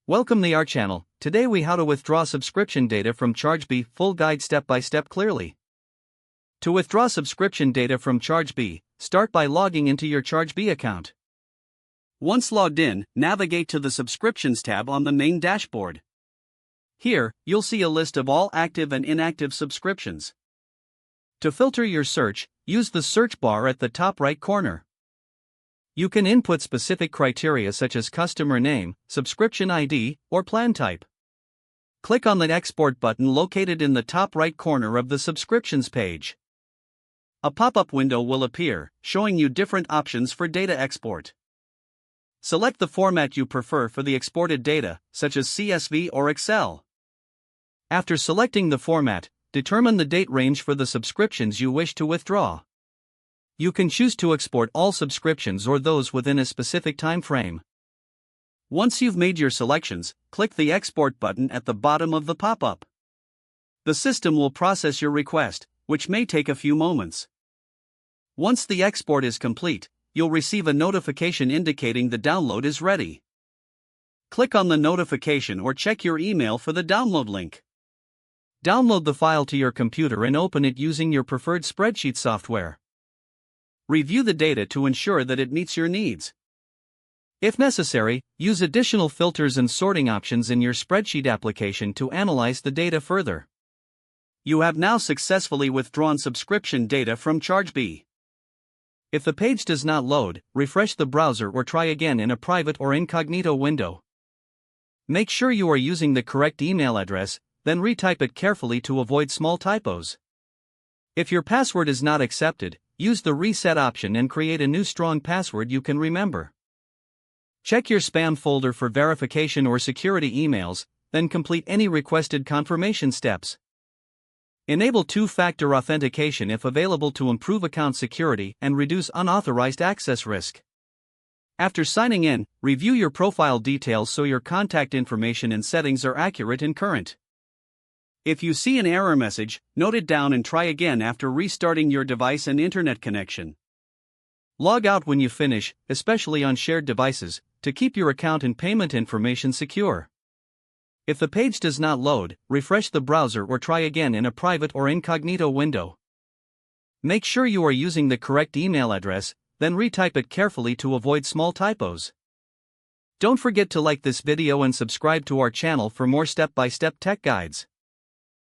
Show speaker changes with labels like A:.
A: Welcome to our channel. Today we how to withdraw subscription data from Chargebee, full guide step by step clearly. To withdraw subscription data from Chargebee, start by logging into your Chargebee account. Once logged in, navigate to the Subscriptions tab on the main dashboard. Here, you'll see a list of all active and inactive subscriptions. To filter your search, use the search bar at the top right corner. You can input specific criteria such as customer name, subscription ID, or plan type. Click on the Export button located in the top right corner of the Subscriptions page. A pop-up window will appear, showing you different options for data export. Select the format you prefer for the exported data, such as CSV or Excel. After selecting the format, determine the date range for the subscriptions you wish to withdraw. You can choose to export all subscriptions or those within a specific time frame. Once you've made your selections, click the Export button at the bottom of the pop-up. The system will process your request, which may take a few moments. Once the export is complete, you'll receive a notification indicating the download is ready. Click on the notification or check your email for the download link. Download the file to your computer and open it using your preferred spreadsheet software. Review the data to ensure that it meets your needs. If necessary, use additional filters and sorting options in your spreadsheet application to analyze the data further. You have now successfully withdrawn subscription data from Chargebee. If the page does not load, refresh the browser or try again in a private or incognito window. Make sure you are using the correct email address, then retype it carefully to avoid small typos. If your password is not accepted, use the reset option and create a new strong password you can remember. Check your spam folder for verification or security emails, then complete any requested confirmation steps. Enable two-factor authentication if available to improve account security and reduce unauthorized access risk. After signing in, review your profile details so your contact information and settings are accurate and current. If you see an error message, note it down and try again after restarting your device and internet connection. Log out when you finish, especially on shared devices, to keep your account and payment information secure. If the page does not load, refresh the browser or try again in a private or incognito window. Make sure you are using the correct email address, then retype it carefully to avoid small typos. Don't forget to like this video and subscribe to our channel for more step-by-step tech guides.